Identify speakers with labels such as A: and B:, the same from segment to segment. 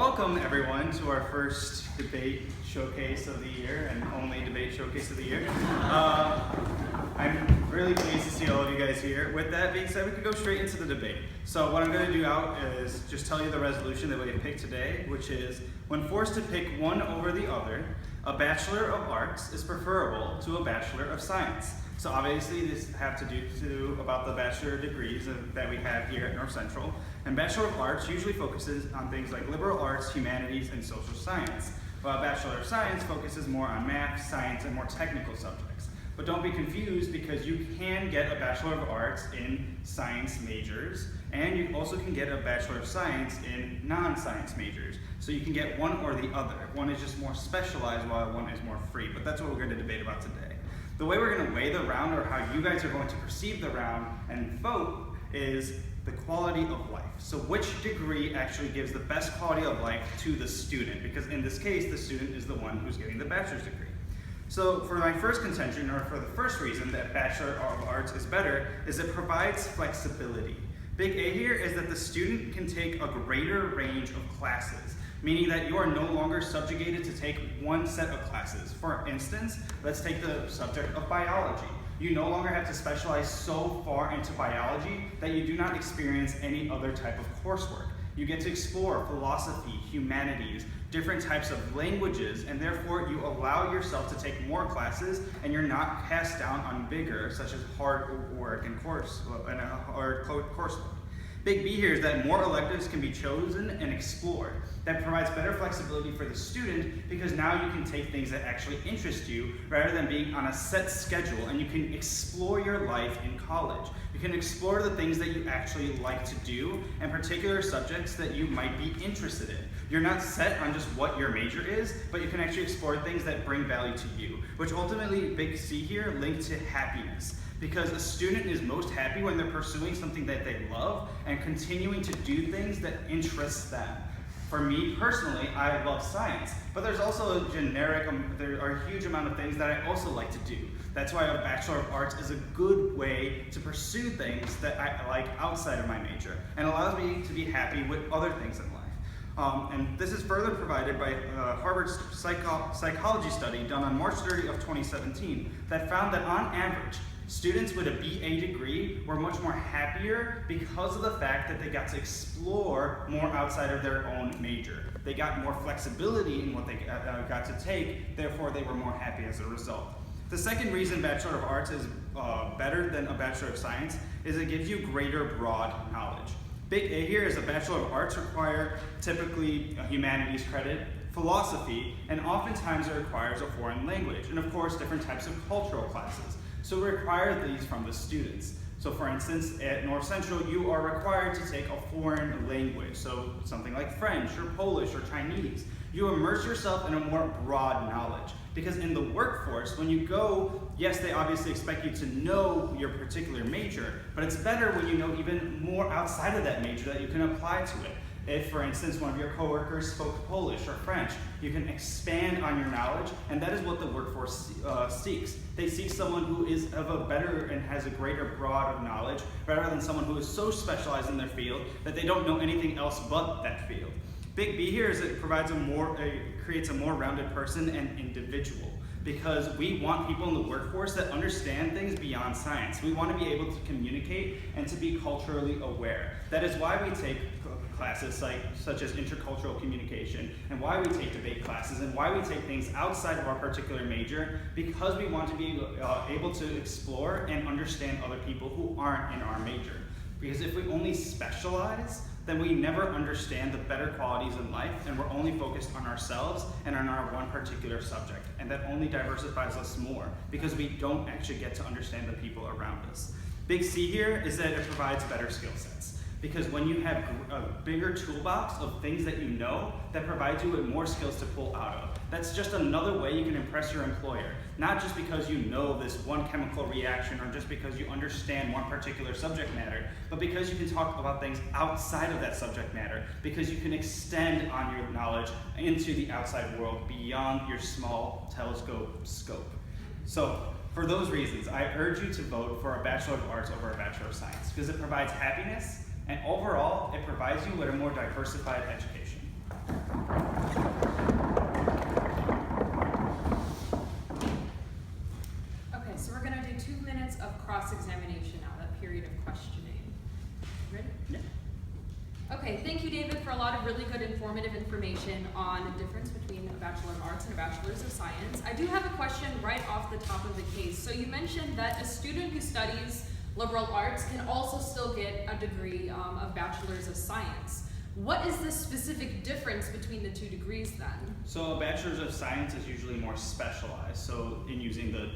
A: welcome everyone to our first debate showcase of the year and only debate showcase of the year. I'm really pleased to see all of you guys here. With that being said, we could go straight into the debate. So what I'm going to do out is just tell you the resolution that we have picked today, which is when forced to pick one over the other, a Bachelor of Arts is preferable to a Bachelor of Science. So obviously this have to do about the bachelor degrees that we have here at North Central. And Bachelor of Arts usually focuses on things like liberal arts, humanities, and social science, while Bachelor of Science focuses more on math, science, and more technical subjects. But don't be confused, because you can get a Bachelor of Arts in science majors, and you also can get a Bachelor of Science in non-science majors. So you can get one or the other. One is just more specialized while one is more free, but that's what we're going to debate about today. The way we're going to weigh the round, or how you guys are going to perceive the round and vote, is the quality of life. So which degree actually gives the best quality of life to the student? Because in this case, the student is the one who's getting the bachelor's degree. So for my first contention, or for the first reason that Bachelor of Arts is better, is it provides flexibility. Big A here is that the student can take a greater range of classes, meaning that you are no longer subjugated to take one set of classes. For instance, let's take the subject of biology. You no longer have to specialize so far into biology that you do not experience any other type of coursework. You get to explore philosophy, humanities, different types of languages, and therefore you allow yourself to take more classes, and you're not cast down on bigger, such as hard work and coursework. Big B here is that more electives can be chosen and explored. That provides better flexibility for the student, because now you can take things that actually interest you rather than being on a set schedule, and you can explore your life in college. You can explore the things that you actually like to do and particular subjects that you might be interested in. You're not set on just what your major is, but you can actually explore things that bring value to you, which ultimately, big C here, linked to happiness. Because a student is most happy when they're pursuing something that they love and continuing to do things that interest them. For me personally, I love science, but there's also there are a huge amount of things that I also like to do. That's why a Bachelor of Arts is a good way to pursue things that I like outside of my major, and allows me to be happy with other things in life. And this is further provided by Harvard's psychology study done on March 30 of 2017 that found that on average, students with a BA degree were much more happier because of the fact that they got to explore more outside of their own major. They got more flexibility in what they got to take, therefore they were more happy as a result. The second reason Bachelor of Arts is better than a Bachelor of Science is it gives you greater broad knowledge. Big A here is a Bachelor of Arts require typically a humanities credit, philosophy, and oftentimes it requires a foreign language, and of course different types of cultural classes. So we require these from the students. So for instance, at North Central, you are required to take a foreign language, so something like French or Polish or Chinese. You immerse yourself in a more broad knowledge. Because in the workforce, when you go, yes, they obviously expect you to know your particular major, but it's better when you know even more outside of that major that you can apply to it. If, for instance, one of your coworkers spoke Polish or French, you can expand on your knowledge, and that is what the workforce seeks. They seek someone who is of a better and has a greater broad of knowledge, rather than someone who is so specialized in their field that they don't know anything else but that field. Big B here is it provides creates a more rounded person and individual, because we want people in the workforce that understand things beyond science. We want to be able to communicate and to be culturally aware. That is why we take classes such as intercultural communication, and why we take debate classes, and why we take things outside of our particular major, because we want to be able to explore and understand other people who aren't in our major. Because if we only specialize, then we never understand the better qualities in life, and we're only focused on ourselves and on our one particular subject. And that only diversifies us more, because we don't actually get to understand the people around us. Big C here is that it provides better skill sets. Because when you have a bigger toolbox of things that you know, that provides you with more skills to pull out of. That's just another way you can impress your employer. Not just because you know this one chemical reaction, or just because you understand one particular subject matter, but because you can talk about things outside of that subject matter, because you can extend on your knowledge into the outside world beyond your small telescope scope. So, for those reasons, I urge you to vote for a Bachelor of Arts over a Bachelor of Science, because it provides happiness, and overall, it provides you with a more diversified education.
B: cross-examination now, that period of questioning. Ready?
A: Yeah.
B: Okay, thank you, David, for a lot of really good informative information on the difference between a Bachelor of Arts and a Bachelor's of Science. I do have a question right off the top of the case. So you mentioned that a student who studies liberal arts can also still get a degree of Bachelor's of Science. What is the specific difference between the two degrees then?
A: So a Bachelor's of Science is usually more specialized. So in using the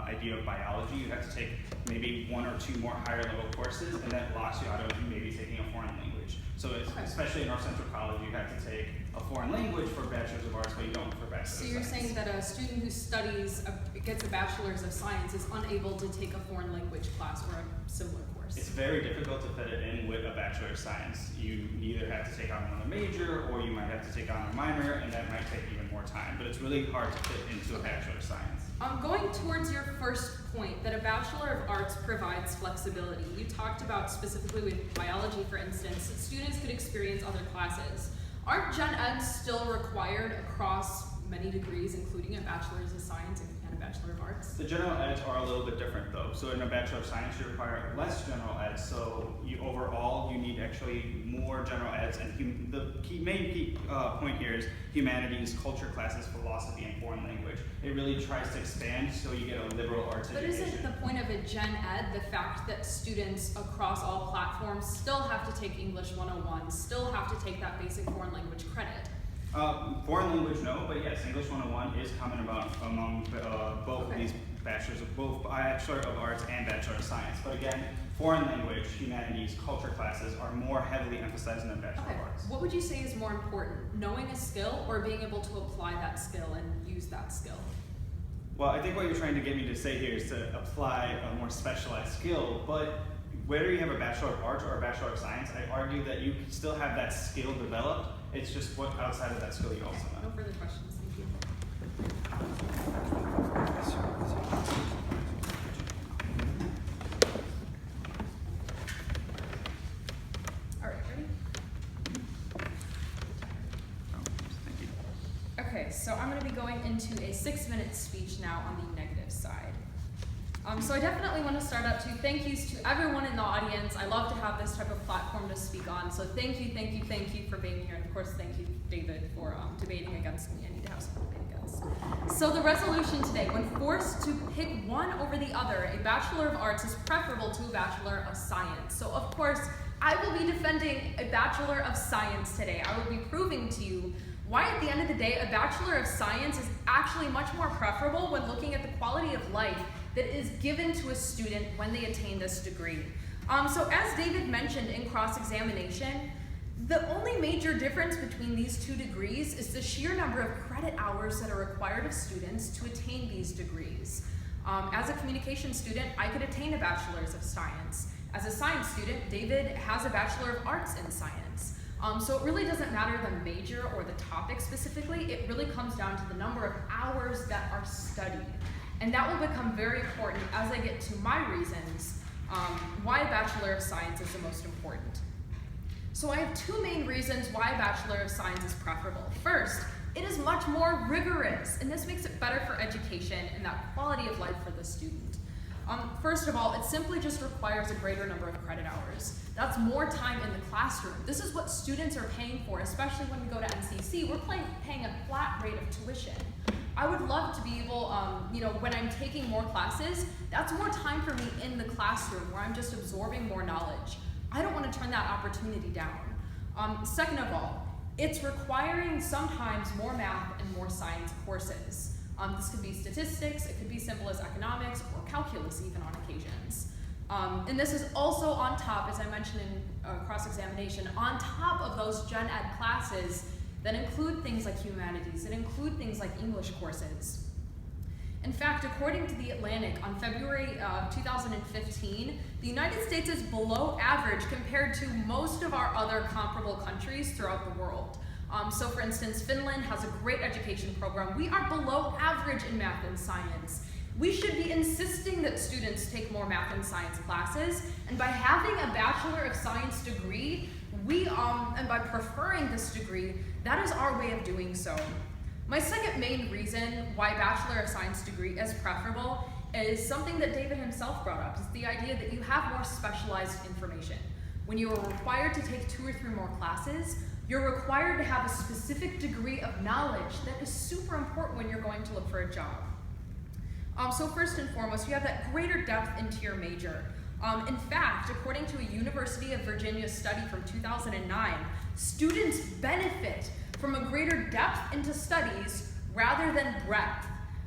A: idea of biology, you have to take maybe one or two more higher level courses, and that locks you out of maybe taking a foreign language. So especially in North Central College, you have to take a foreign language for Bachelor's of Arts, but you don't for Bachelor's of Science.
B: So you're saying that a student who gets a Bachelor's of Science is unable to take a foreign language class or a similar course?
A: It's very difficult to fit it in with a Bachelor of Science. You either have to take on another major, or you might have to take on a minor, and that might take even more time. But it's really hard to fit into a Bachelor of Science.
B: Going towards your first point, that a Bachelor of Arts provides flexibility. You talked about specifically with biology, for instance, that students could experience other classes. Aren't Gen Eds still required across many degrees, including a Bachelor's of Science and a Bachelor of Arts?
A: The general eds are a little bit different though. So in a Bachelor of Science, you require less general eds. So overall, you need actually more general eds. And the main key point here is humanities, culture classes, philosophy, and foreign language. It really tries to expand so you get a liberal arts education.
B: But isn't the point of a Gen Ed the fact that students across all platforms still have to take English 101, still have to take that basic foreign language credit?
A: Foreign language, no, but yes, English 101 is common among both of these both Bachelor of Arts and Bachelor of Science. But again, foreign language, humanities, culture classes are more heavily emphasized in the Bachelor of Arts.
B: What would you say is more important, knowing a skill or being able to apply that skill and use that skill?
A: Well, I think what you're trying to get me to say here is to apply a more specialized skill, but whether you have a Bachelor of Arts or a Bachelor of Science, I argue that you can still have that skill developed. It's just what outside of that skill you also know.
B: No further questions, thank you. All right, ready?
A: Thank you.
B: Okay, so I'm going to be going into a 6-minute speech now on the negative side. So I definitely want to start out to thank yous to everyone in the audience. I love to have this type of platform to speak on. So thank you for being here. And of course, thank you, David, for debating against me. I need to have some debate against. So the resolution today, when forced to pick one over the other, a Bachelor of Arts is preferable to a Bachelor of Science. So of course, I will be defending a Bachelor of Science today. I will be proving to you why at the end of the day, a Bachelor of Science is actually much more preferable when looking at the quality of life that is given to a student when they attain this degree. So as David mentioned in cross-examination, the only major difference between these two degrees is the sheer number of credit hours that are required of students to attain these degrees. As a communication student, I could attain a Bachelor's of Science. As a science student, David has a Bachelor of Arts in Science. So it really doesn't matter the major or the topic specifically, it really comes down to the number of hours that are studied. And that will become very important as I get to my reasons why a Bachelor of Science is the most important. So I have two main reasons why a Bachelor of Science is preferable. First, it is much more rigorous, and this makes it better for education and that quality of life for the student. First of all, it simply just requires a greater number of credit hours. That's more time in the classroom. This is what students are paying for, especially when we go to NCC. We're paying a flat rate of tuition. I would love to be able, when I'm taking more classes, that's more time for me in the classroom where I'm just absorbing more knowledge. I don't want to turn that opportunity down. Second of all, it's requiring sometimes more math and more science courses. This could be statistics, it could be simple as economics, or calculus even on occasions. And this is also on top, as I mentioned in cross-examination, on top of those Gen Ed classes that include things like humanities, that include things like English courses. In fact, according to The Atlantic, on February 2015, the United States is below average compared to most of our other comparable countries throughout the world. So for instance, Finland has a great education program. We are below average in math and science. We should be insisting that students take more math and science classes, and by having a Bachelor of Science degree, and by preferring this degree, that is our way of doing so. My second main reason why Bachelor of Science degree is preferable is something that David himself brought up. It's the idea that you have more specialized information. When you are required to take 2 or 3 more classes, you're required to have a specific degree of knowledge that is super important when you're going to look for a job. So first and foremost, you have that greater depth into your major. In fact, according to a University of Virginia study from 2009, students benefit from a greater depth into studies rather than breadth.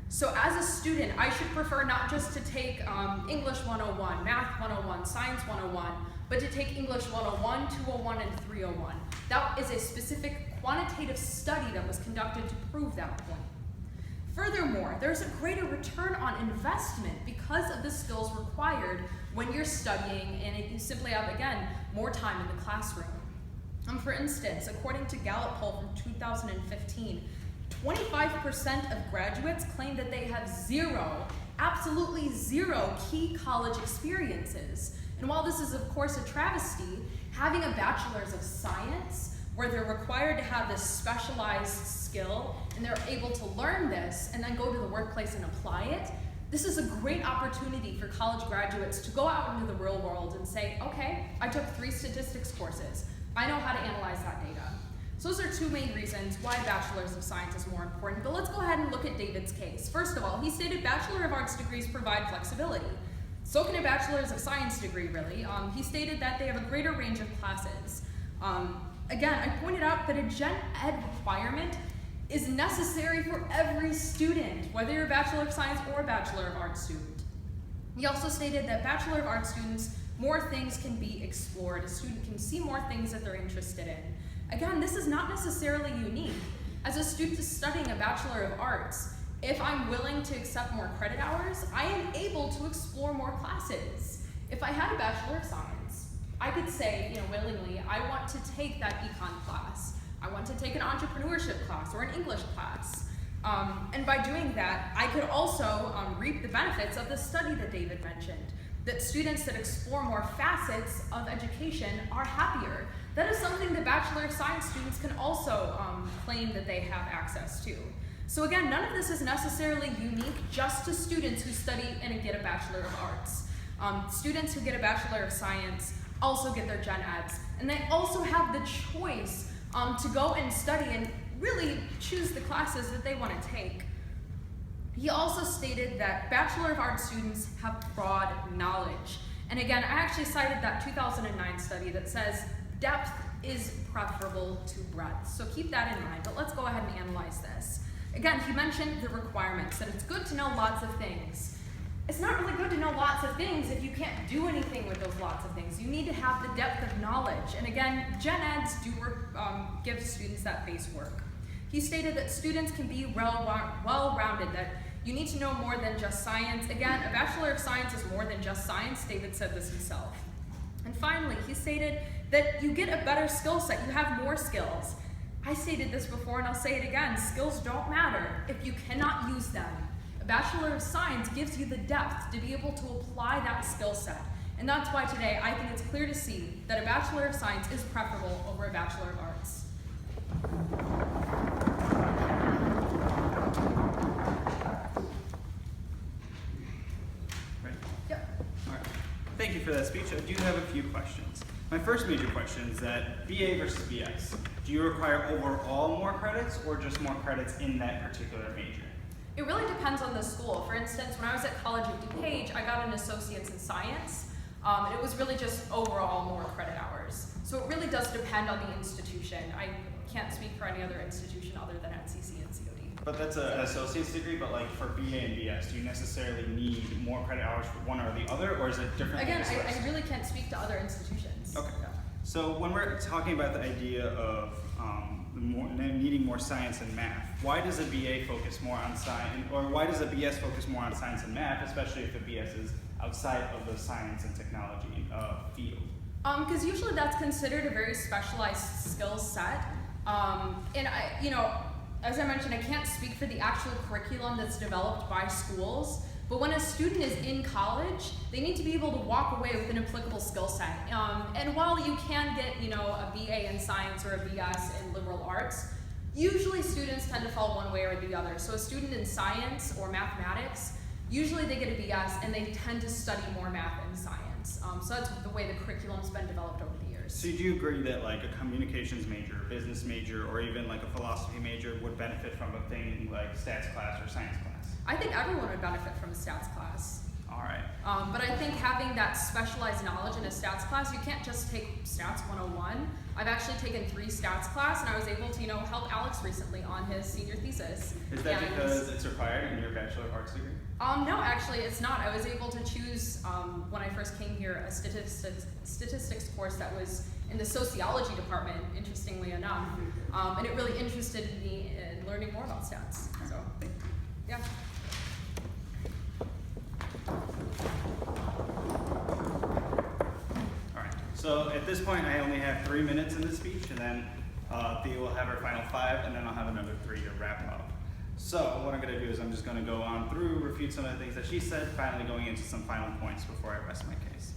B: So as a student, I should prefer not just to take English 101, Math 101, Science 101, but to take English 101, 201, and 301. That is a specific quantitative study that was conducted to prove that point. Furthermore, there's a greater return on investment because of the skills required when you're studying, and you simply have, again, more time in the classroom. For instance, according to Gallup poll from 2015, 25% of graduates claim that they have absolutely zero key college experiences. And while this is of course a travesty, having a bachelor's of science, where they're required to have this specialized skill, and they're able to learn this and then go to the workplace and apply it, this is a great opportunity for college graduates to go out into the real world and say, okay, I took 3 statistics courses. I know how to analyze that data. So those are 2 main reasons why a Bachelor's of Science is more important, but let's go ahead and look at David's case. First of all, he stated Bachelor of Arts degrees provide flexibility. So can a Bachelor's of Science degree, really. He stated that they have a greater range of classes. Again, I pointed out that a Gen Ed requirement is necessary for every student, whether you're a Bachelor of Science or a Bachelor of Arts student. He also stated that Bachelor of Arts students, more things can be explored. A student can see more things that they're interested in. Again, this is not necessarily unique. As a student studying a Bachelor of Arts, if I'm willing to accept more credit hours, I am able to explore more classes. If I had a Bachelor of Science, I could say, willingly, I want to take that econ class. I want to take an entrepreneurship class or an English class. And by doing that, I could also reap the benefits of the study that David mentioned, that students that explore more facets of education are happier. That is something that Bachelor of Science students can also claim that they have access to. So again, none of this is necessarily unique just to students who study and get a Bachelor of Arts. Students who get a Bachelor of Science also get their Gen Eds, and they also have the choice to go and study and really choose the classes that they want to take. He also stated that Bachelor of Arts students have broad knowledge. And again, I actually cited that 2009 study that says depth is preferable to breadth. So keep that in mind, but let's go ahead and analyze this. Again, he mentioned the requirements, that it's good to know lots of things. It's not really good to know lots of things if you can't do anything with those lots of things. You need to have the depth of knowledge. And again, Gen Eds do give students that base work. He stated that students can be well-rounded, that you need to know more than just science. Again, a Bachelor of Science is more than just science. David said this himself. And finally, he stated that you get a better skill set. You have more skills. I stated this before and I'll say it again. Skills don't matter if you cannot use them. A Bachelor of Science gives you the depth to be able to apply that skill set. And that's why today I think it's clear to see that a Bachelor of Science is preferable over a Bachelor of Arts.
A: Ready?
B: Yep.
A: All right. Thank you for that speech. I do have a few questions. My first major question is that BA versus BS. Do you require overall more credits or just more credits in that particular major?
B: It really depends on the school. For instance, when I was at College of DuPage, I got an associate's in science. And it was really just overall more credit hours. So it really does depend on the institution. I can't speak for any other institution other than NCC and COD.
A: But that's an associate's degree, but like for BA and BS, do you necessarily need more credit hours for one or the other, or is it different?
B: Again, I really can't speak to other institutions.
A: Okay.
B: Yeah.
A: So when we're talking about the idea of needing more science and math, why does a BA focus more on science, or why does a BS focus more on science and math, especially if the BS is outside of the science and technology field?
B: Because usually that's considered a very specialized skill set. And as I mentioned, I can't speak for the actual curriculum that's developed by schools, but when a student is in college, they need to be able to walk away with an applicable skill set. And while you can get, a BA in science or a BS in liberal arts, usually students tend to fall one way or the other. So a student in science or mathematics, usually they get a BS and they tend to study more math and science. So that's the way the curriculum's been developed over the years.
A: So do you agree that like a communications major, business major, or even like a philosophy major would benefit from a thing like stats class or science class?
B: I think everyone would benefit from a stats class.
A: All right.
B: But I think having that specialized knowledge in a stats class, you can't just take stats 101. I've actually taken 3 stats class, and I was able to, help Alex recently on his senior thesis.
A: Is that because it's required in your Bachelor of Arts degree?
B: No, actually it's not. I was able to choose, when I first came here, a statistics course that was in the sociology department, interestingly enough. And it really interested me in learning more about stats. So, yeah.
A: Alright, so at this point I only have 3 minutes in this speech, and then Thea will have her final 5, and then I'll have another 3 to wrap up. So what I'm going to do is I'm just going to go on through, refute some of the things that she said, finally going into some final points before I rest my case.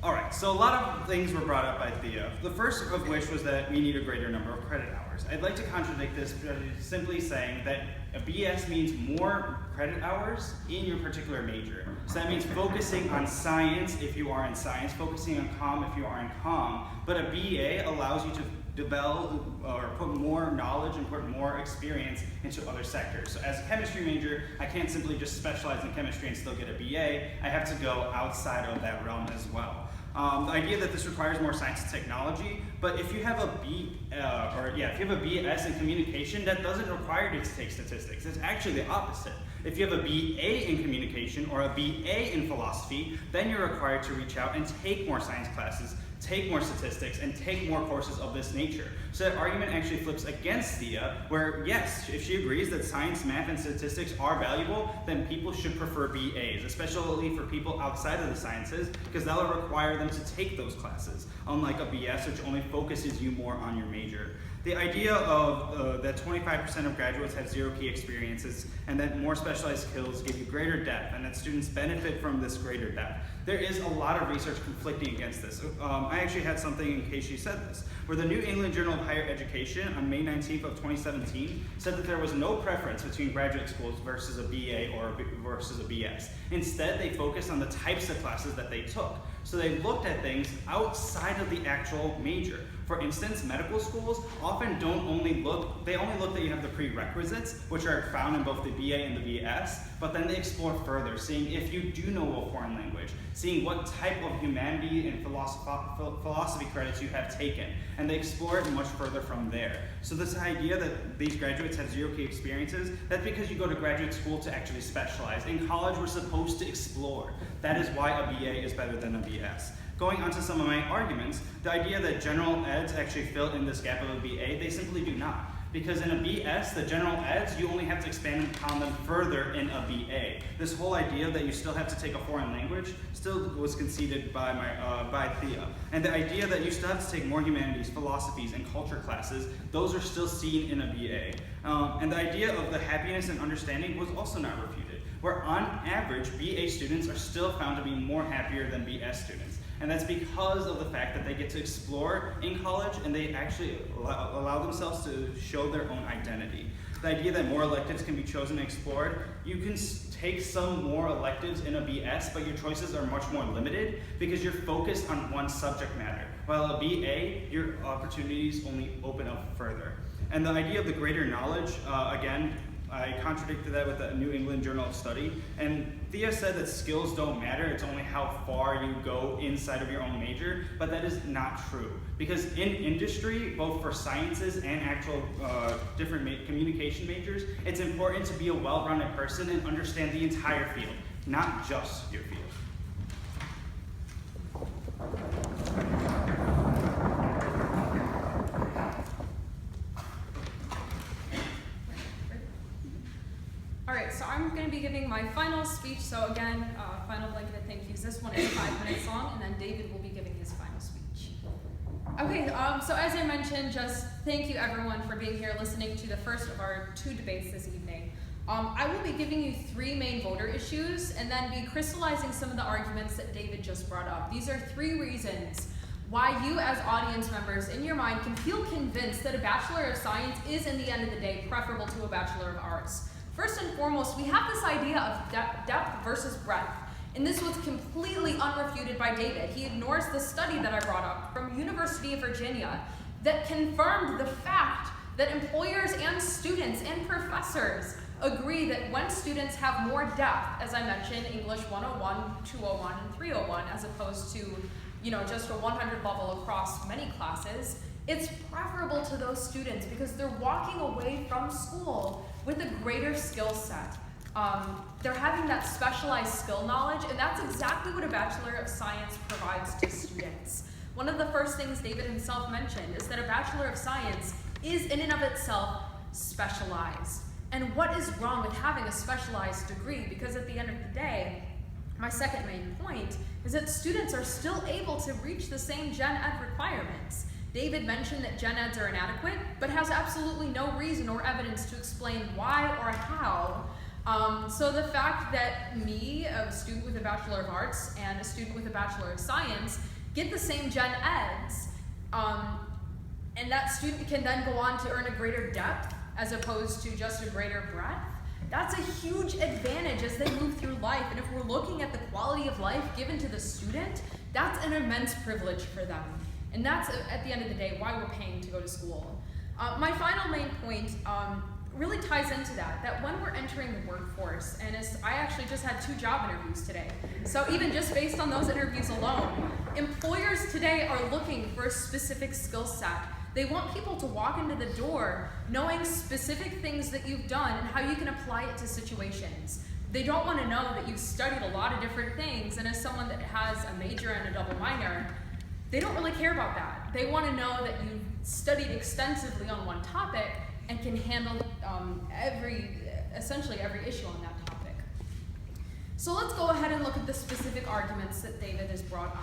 A: Alright, so a lot of things were brought up by Thea, the first of which was that we need a greater number of credit hours. I'd like to contradict this by simply saying that a BS means more credit hours in your particular major. So that means focusing on science if you are in science, focusing on comm if you are in comm, but a BA allows you to develop or put more knowledge and put more experience into other sectors. So as a chemistry major, I can't simply just specialize in chemistry and still get a BA. I have to go outside of that realm as well. The idea that this requires more science and technology, but if you have a if you have a BS in communication, that doesn't require you to take statistics. It's actually the opposite. If you have a BA in communication or a BA in philosophy, then you're required to reach out and take more science classes, take more statistics, and take more courses of this nature. So that argument actually flips against Thea, where yes, if she agrees that science, math, and statistics are valuable, then people should prefer BAs, especially for people outside of the sciences, because that'll require them to take those classes, unlike a BS, which only focuses you more on your major. The idea of that 25% of graduates have 0 key experiences and that more specialized skills give you greater depth and that students benefit from this greater depth. There is a lot of research conflicting against this. I actually had something in case you said this, where the New England Journal of Higher Education on May 19th of 2017 said that there was no preference between graduate schools versus a BA or versus a BS. Instead, they focused on the types of classes that they took. So they looked at things outside of the actual major. For instance, medical schools often only look that you have the prerequisites, which are found in both the BA and the BS, but then they explore further, seeing if you do know a foreign language, seeing what type of humanity and philosophy credits you have taken, and they explore it much further from there. So this idea that these graduates have 0 key experiences, that's because you go to graduate school to actually specialize. In college, we're supposed to explore. That is why a BA is better than a BS. Going on to some of my arguments, the idea that general eds actually fill in this gap of a BA, they simply do not. Because in a BS, the general eds, you only have to expand upon them further in a BA. This whole idea that you still have to take a foreign language still was conceded by Thea. And the idea that you still have to take more humanities, philosophies, and culture classes, those are still seen in a BA. And the idea of the happiness and understanding was also not refuted, where on average, BA students are still found to be more happier than BS students. And that's because of the fact that they get to explore in college and they actually allow themselves to show their own identity. The idea that more electives can be chosen and explored, you can take some more electives in a BS, but your choices are much more limited because you're focused on one subject matter. While a BA, your opportunities only open up further. And the idea of the greater knowledge, again, I contradicted that with the New England Journal of Study, and Thea said that skills don't matter, it's only how far you go inside of your own major, but that is not true. Because in industry, both for sciences and actual different communication majors, it's important to be a well-rounded person and understand the entire field, not just your field.
B: Alright, so I'm going to be giving my final speech. So again, final blanket of thank yous. This one is 5 minutes long, and then David will be giving his final speech. Okay, so as I mentioned, just thank you everyone for being here listening to the first of our 2 debates this evening. I will be giving you 3 main voter issues, and then be crystallizing some of the arguments that David just brought up. These are 3 reasons why you as audience members in your mind can feel convinced that a Bachelor of Science is, in the end of the day, preferable to a Bachelor of Arts. First and foremost, we have this idea of depth versus breadth. And this was completely unrefuted by David. He ignores the study that I brought up from University of Virginia that confirmed the fact that employers and students and professors agree that when students have more depth, as I mentioned, English 101, 201, and 301, as opposed to, just a 100 level across many classes, it's preferable to those students because they're walking away from school with a greater skill set. They're having that specialized skill knowledge, and that's exactly what a Bachelor of Science provides to students. One of the first things David himself mentioned is that a Bachelor of Science is in and of itself specialized. And what is wrong with having a specialized degree? Because at the end of the day, my second main point is that students are still able to reach the same gen ed requirements. David mentioned that gen eds are inadequate, but has absolutely no reason or evidence to explain why or how. So the fact that me, a student with a Bachelor of Arts, and a student with a Bachelor of Science get the same gen eds, and that student can then go on to earn a greater depth as opposed to just a greater breadth, that's a huge advantage as they move through life. And if we're looking at the quality of life given to the student, that's an immense privilege for them. And that's, at the end of the day, why we're paying to go to school. My final main point really ties into that when we're entering the workforce, and I actually just had 2 job interviews today. So even just based on those interviews alone, employers today are looking for a specific skill set. They want people to walk into the door knowing specific things that you've done and how you can apply it to situations. They don't want to know that you've studied a lot of different things, and as someone that has a major and a double minor, they don't really care about that. They want to know that you've studied extensively on one topic and can handle essentially every issue on that topic. So let's go ahead and look at the specific arguments that David has brought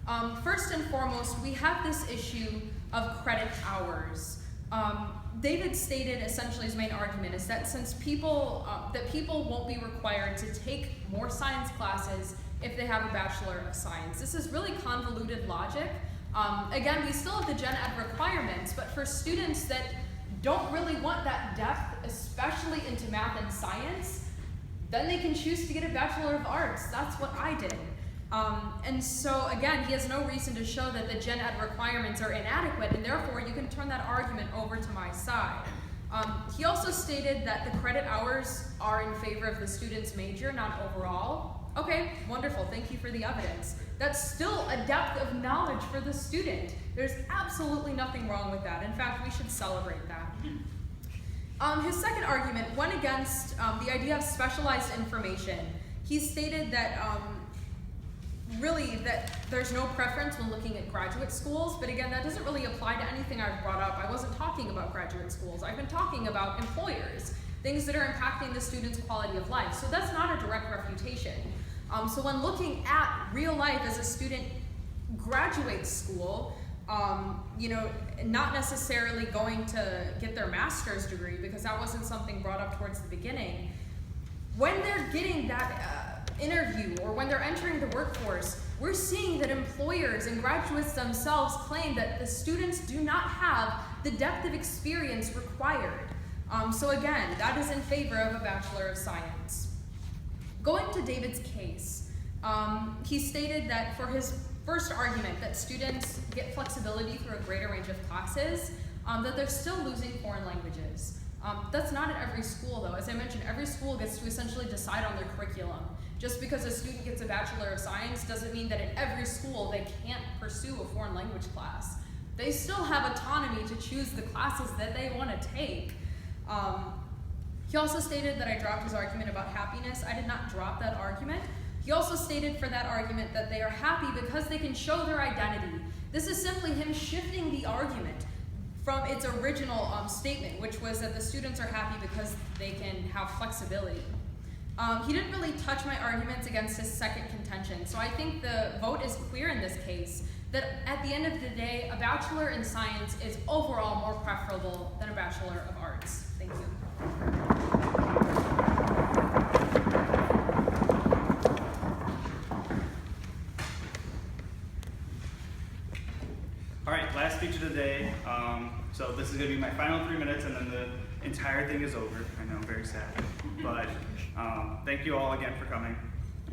B: up. First and foremost, we have this issue of credit hours. David stated essentially his main argument is that since people won't be required to take more science classes if they have a Bachelor of Science. This is really convoluted logic. Again, we still have the gen ed requirements, but for students that don't really want that depth, especially into math and science, then they can choose to get a Bachelor of Arts. That's what I did. And so again, he has no reason to show that the gen ed requirements are inadequate, and therefore you can turn that argument over to my side. He also stated that the credit hours are in favor of the student's major, not overall. Okay, wonderful, thank you for the evidence. That's still a depth of knowledge for the student. There's absolutely nothing wrong with that. In fact, we should celebrate that. His second argument went against the idea of specialized information. He stated that really that there's no preference when looking at graduate schools, but again, that doesn't really apply to anything I've brought up. I wasn't talking about graduate schools. I've been talking about employers, things that are impacting the student's quality of life. So that's not a direct refutation. So when looking at real life as a student graduates school, not necessarily going to get their master's degree, because that wasn't something brought up towards the beginning. When they're getting that interview or when they're entering the workforce, we're seeing that employers and graduates themselves claim that the students do not have the depth of experience required. So again, that is in favor of a Bachelor of Science. Going to David's case, he stated that for his first argument that students get flexibility through a greater range of classes, that they're still losing foreign languages. That's not at every school though. As I mentioned, every school gets to essentially decide on their curriculum. Just because a student gets a Bachelor of Science doesn't mean that at every school they can't pursue a foreign language class. They still have autonomy to choose the classes that they want to take. He also stated that I dropped his argument about happiness. I did not drop that argument. He also stated for that argument that they are happy because they can show their identity. This is simply him shifting the argument from its original statement, which was that the students are happy because they can have flexibility. He didn't really touch my arguments against his second contention, so I think the vote is clear in this case that at the end of the day, a Bachelor in Science is overall more preferable than a Bachelor of Arts. Thank you.
A: All right, last speech of the day. So this is going to be my final 3 minutes, and then entire thing is over. I know, very sad. But thank you all again for coming.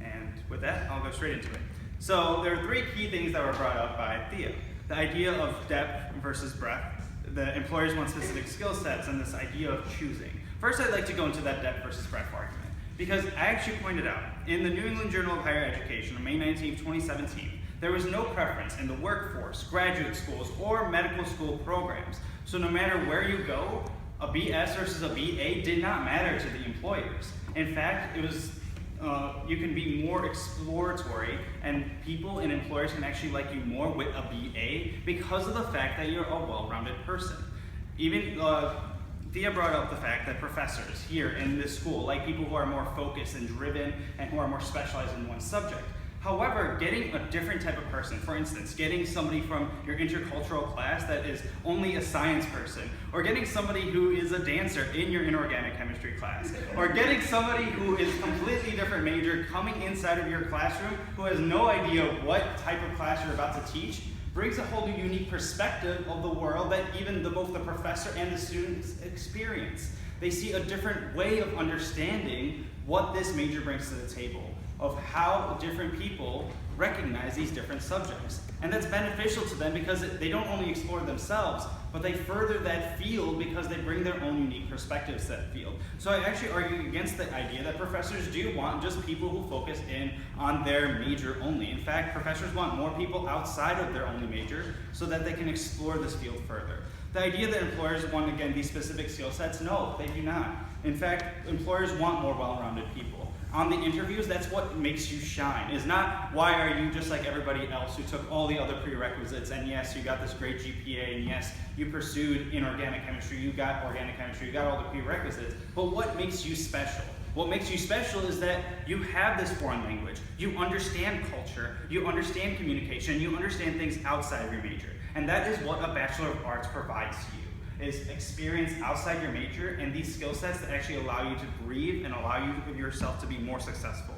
A: And with that, I'll go straight into it. So there are 3 key things that were brought up by Thea. The idea of depth versus breadth. The employers want specific skill sets, and this idea of choosing. First, I'd like to go into that depth versus breadth argument. Because I actually pointed out, in the New England Journal of Higher Education on May 19, 2017, there was no preference in the workforce, graduate schools, or medical school programs. So no matter where you go, a BS versus a BA did not matter to the employers. In fact, it was you can be more exploratory, and people and employers can actually like you more with a BA because of the fact that you're a well-rounded person. Even Thea brought up the fact that professors here in this school like people who are more focused and driven and who are more specialized in one subject. However, getting a different type of person, for instance, getting somebody from your intercultural class that is only a science person, or getting somebody who is a dancer in your inorganic chemistry class, or getting somebody who is completely different major coming inside of your classroom who has no idea what type of class you're about to teach, brings a whole new unique perspective of the world that even both the professor and the students experience. They see a different way of understanding what this major brings to the table, of how different people recognize these different subjects. And that's beneficial to them because they don't only explore themselves, but they further that field because they bring their own unique perspectives to that field. So I actually argue against the idea that professors do want just people who focus in on their major only. In fact, professors want more people outside of their only major so that they can explore this field further. The idea that employers want, again, these specific skill sets, no, they do not. In fact, employers want more well-rounded people. On the interviews, that's what makes you shine. Is not why are you just like everybody else who took all the other prerequisites, and yes, you got this great GPA, and yes, you pursued inorganic chemistry, you got organic chemistry, you got all the prerequisites, but what makes you special? What makes you special is that you have this foreign language, you understand culture, you understand communication, you understand things outside of your major. And that is what a Bachelor of Arts provides to you. Is experience outside your major and these skill sets that actually allow you to breathe and allow you yourself to be more successful.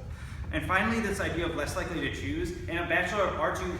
A: And finally, this idea of less likely to choose. In a Bachelor of Arts, you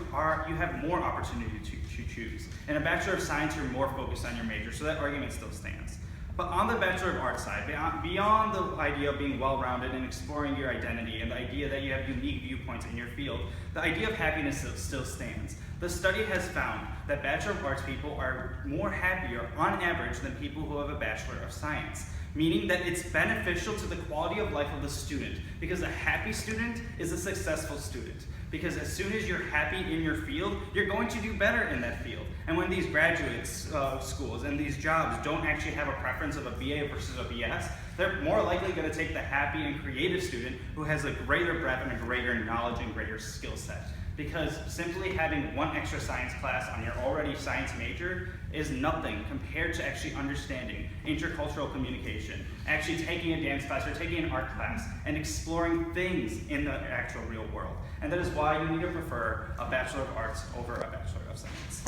A: have more opportunity to choose. In a Bachelor of Science, you're more focused on your major, so that argument still stands. But on the Bachelor of Arts side, beyond the idea of being well-rounded and exploring your identity and the idea that you have unique viewpoints in your field, the idea of happiness still stands. The study has found that Bachelor of Arts people are more happier on average than people who have a Bachelor of Science, meaning that it's beneficial to the quality of life of the student, because a happy student is a successful student. Because as soon as you're happy in your field, you're going to do better in that field. And when these graduate schools and these jobs don't actually have a preference of a BA versus a BS, they're more likely going to take the happy and creative student who has a greater breadth and a greater knowledge and greater skill set. Because simply having one extra science class on your already science major is nothing compared to actually understanding intercultural communication, actually taking a dance class or taking an art class and exploring things in the actual real world. And that is why you need to prefer a Bachelor of Arts over a Bachelor of Science.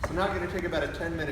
C: So now I'm going to take about a 10-minute